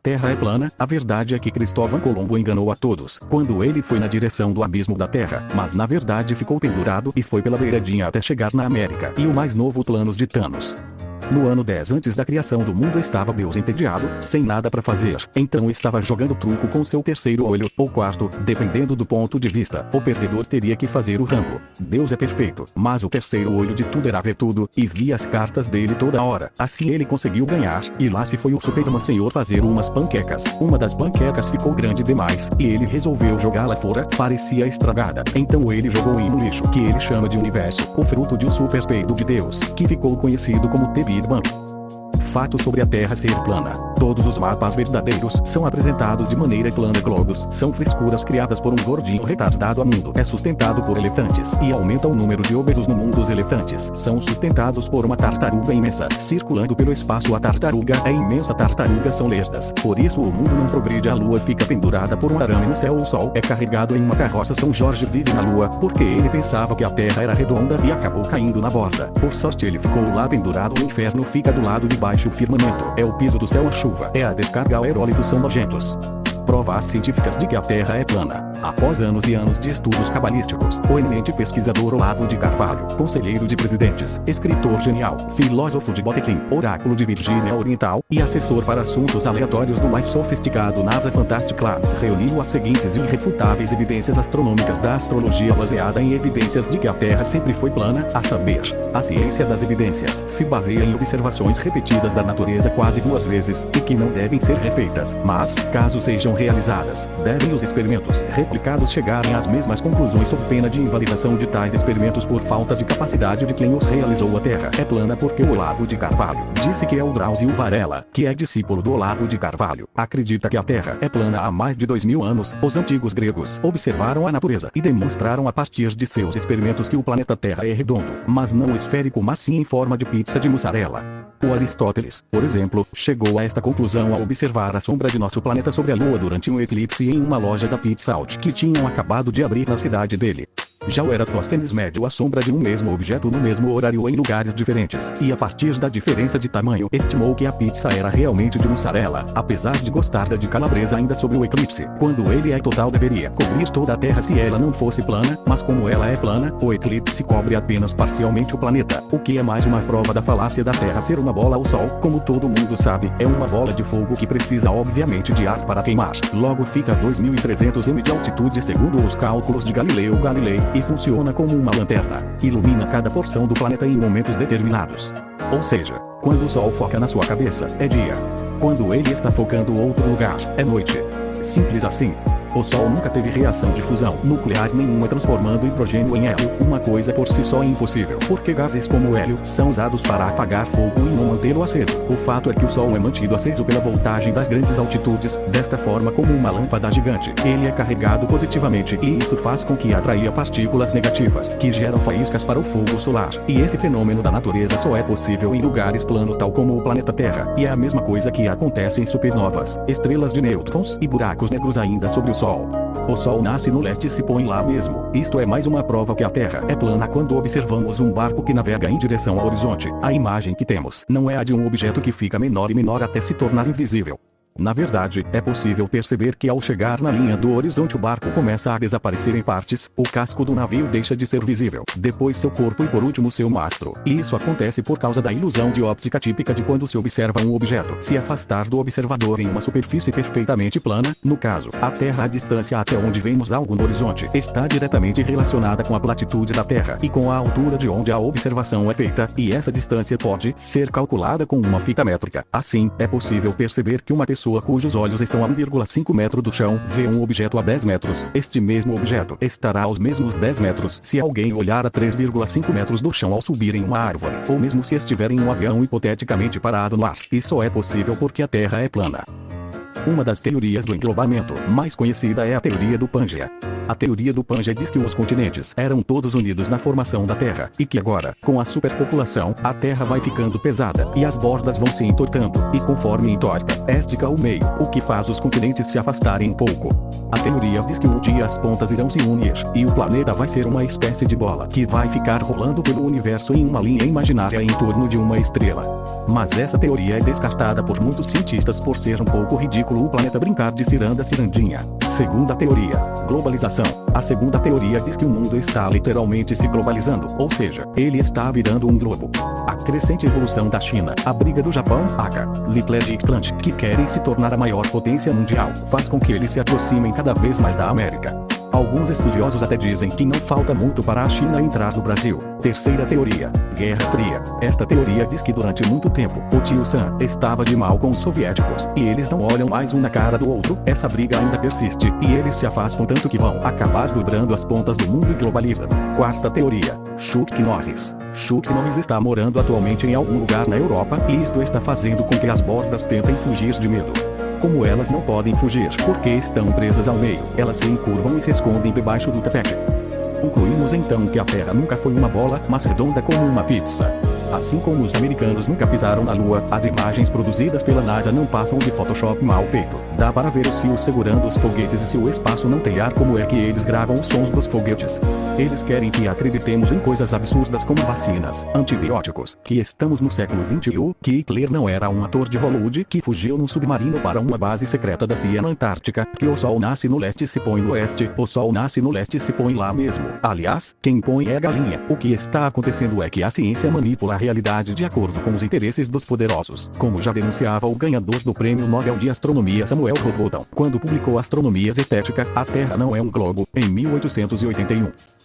Terra é plana. A verdade é que Cristóvão Colombo enganou a todos quando ele foi na direção do abismo da Terra, mas na verdade ficou pendurado e foi pela beiradinha até chegar na América. E o mais novo planos de Thanos. No ano 10 antes da criação do mundo estava Deus entediado, sem nada para fazer. Então estava jogando truco com seu terceiro olho, ou quarto, dependendo do ponto de vista. O perdedor teria que fazer o rango. Deus é perfeito, mas o terceiro olho de tudo era ver tudo, e via as cartas dele toda hora. Assim ele conseguiu ganhar, e lá se foi o Superman Senhor fazer umas panquecas. Uma das panquecas ficou grande demais, e ele resolveu jogá-la fora, parecia estragada. Então ele jogou em um lixo, que ele chama de universo, o fruto de um super peido de Deus, que ficou conhecido como The Big Bang. Fato sobre a Terra ser plana. Todos os mapas verdadeiros são apresentados de maneira plana. Globos são frescuras criadas por um gordinho retardado. O mundo é sustentado por elefantes e aumenta o número de obesos no mundo. Os elefantes são sustentados por uma tartaruga imensa, circulando pelo espaço. A tartaruga é imensa. Tartarugas são lerdas. Por isso o mundo não progride. A lua fica pendurada por um arame no céu. O sol é carregado em uma carroça. São Jorge vive na lua porque ele pensava que a Terra era redonda e acabou caindo na borda. Por sorte ele ficou lá pendurado. O inferno fica do lado de baixo. O firmamento é o piso do céu. A chuva é a descarga. Aerólitos são nojentos. Provas científicas de que a Terra é plana. Após anos e anos de estudos cabalísticos, o eminente pesquisador Olavo de Carvalho, conselheiro de presidentes, escritor genial, filósofo de Botequim, oráculo de Virgínia Oriental e assessor para assuntos aleatórios do mais sofisticado NASA Fantastic Lab, reuniu as seguintes irrefutáveis evidências astronômicas da astrologia baseada em evidências de que a Terra sempre foi plana, a saber, a ciência das evidências se baseia em observações repetidas da natureza quase 2 vezes e que não devem ser refeitas, mas, caso sejam realizadas, devem os experimentos replicados chegarem às mesmas conclusões sob pena de invalidação de tais experimentos por falta de capacidade de quem os realizou. A Terra é plana porque o Olavo de Carvalho disse que é. O Drauzio Varela, que é discípulo do Olavo de Carvalho, acredita que a Terra é plana há mais de 2000 anos. Os antigos gregos observaram a natureza e demonstraram a partir de seus experimentos que o planeta Terra é redondo, mas não esférico, mas sim em forma de pizza de mussarela. O Aristóteles, por exemplo, chegou a esta conclusão ao observar a sombra de nosso planeta sobre a Lua durante um eclipse em uma loja da Pizza Hut que tinham acabado de abrir na cidade dele. Já o Eratóstenes mediu a sombra de um mesmo objeto no mesmo horário em lugares diferentes, e a partir da diferença de tamanho estimou que a pizza era realmente de mussarela, apesar de gostar da de calabresa ainda sobre o eclipse. Quando ele é total deveria cobrir toda a Terra se ela não fosse plana, mas como ela é plana, o eclipse cobre apenas parcialmente o planeta, o que é mais uma prova da falácia da Terra ser uma bola. O Sol, como todo mundo sabe, é uma bola de fogo que precisa obviamente de ar para queimar. Logo fica a 2.300 m de altitude segundo os cálculos de Galileu Galilei, e funciona como uma lanterna. Ilumina cada porção do planeta em momentos determinados. Ou seja, quando o Sol foca na sua cabeça, é dia. Quando ele está focando outro lugar, é noite. Simples assim. O Sol nunca teve reação de fusão nuclear nenhuma transformando hidrogênio em hélio. Uma coisa por si só é impossível, porque gases como o hélio são usados para apagar fogo e não mantê-lo aceso. O fato é que o Sol é mantido aceso pela voltagem das grandes altitudes, desta forma como uma lâmpada gigante. Ele é carregado positivamente e isso faz com que atraia partículas negativas, que geram faíscas para o fogo solar. E esse fenômeno da natureza só é possível em lugares planos tal como o planeta Terra, e é a mesma coisa que acontece em supernovas, estrelas de nêutrons e buracos negros ainda sobre o Sol. O Sol nasce no leste e se põe lá mesmo. Isto é mais uma prova que a Terra é plana quando observamos um barco que navega em direção ao horizonte. A imagem que temos não é a de um objeto que fica menor e menor até se tornar invisível. Na verdade, é possível perceber que ao chegar na linha do horizonte o barco começa a desaparecer em partes, o casco do navio deixa de ser visível, depois seu corpo e por último seu mastro. E isso acontece por causa da ilusão de óptica típica de quando se observa um objeto se afastar do observador em uma superfície perfeitamente plana. No caso, a Terra, a distância até onde vemos algo no horizonte está diretamente relacionada com a latitude da Terra e com a altura de onde a observação é feita, e essa distância pode ser calculada com uma fita métrica. Assim, é possível perceber que uma pessoa cujos olhos estão a 1,5 metro do chão vê um objeto a 10 metros. Este mesmo objeto estará aos mesmos 10 metros se alguém olhar a 3,5 metros do chão ao subir em uma árvore, ou mesmo se estiver em um avião hipoteticamente parado no ar. Isso é possível porque a Terra é plana. Uma das teorias do englobamento mais conhecida é a teoria do Pangaea. A teoria do Pangea diz que os continentes eram todos unidos na formação da Terra, e que agora, com a superpopulação, a Terra vai ficando pesada, e as bordas vão se entortando, e conforme entorta, estica o meio, o que faz os continentes se afastarem um pouco. A teoria diz que um dia as pontas irão se unir, e o planeta vai ser uma espécie de bola, que vai ficar rolando pelo universo em uma linha imaginária em torno de uma estrela. Mas essa teoria é descartada por muitos cientistas por ser um pouco ridículo o planeta brincar de ciranda-cirandinha. Segunda teoria, globalização. A segunda teoria diz que o mundo está literalmente se globalizando, ou seja, ele está virando um globo. A crescente evolução da China, a briga do Japão, Aka, Hitler e Trump, que querem se tornar a maior potência mundial, faz com que eles se aproximem cada vez mais da América. Alguns estudiosos até dizem que não falta muito para a China entrar no Brasil. Terceira teoria, Guerra Fria. Esta teoria diz que durante muito tempo, o tio Sam estava de mal com os soviéticos, e eles não olham mais um na cara do outro. Essa briga ainda persiste, e eles se afastam tanto que vão acabar dobrando as pontas do mundo e globalizam. Quarta teoria, Chuck Norris. Chuck Norris está morando atualmente em algum lugar na Europa, e isto está fazendo com que as bordas tentem fugir de medo. Como elas não podem fugir porque estão presas ao meio, elas se encurvam e se escondem debaixo do tapete. Concluímos então que a Terra nunca foi uma bola, mas redonda como uma pizza. Assim como os americanos nunca pisaram na Lua, as imagens produzidas pela NASA não passam de Photoshop mal feito. Dá para ver os fios segurando os foguetes, e se o espaço não tem ar, como é que eles gravam os sons dos foguetes? Eles querem que acreditemos em coisas absurdas como vacinas, antibióticos, que estamos no século XXI, que Hitler não era um ator de Hollywood que fugiu num submarino para uma base secreta da CIA na Antártica, que o sol nasce no leste e se põe no oeste, o sol nasce no leste e se põe lá mesmo. Aliás, quem põe é a galinha. O que está acontecendo é que a ciência manipula a realidade de acordo com os interesses dos poderosos, como já denunciava o ganhador do Prêmio Nobel de Astronomia Samuel Rowbotham, quando publicou Astronomia Zetética, a Terra não é um globo, em 1881.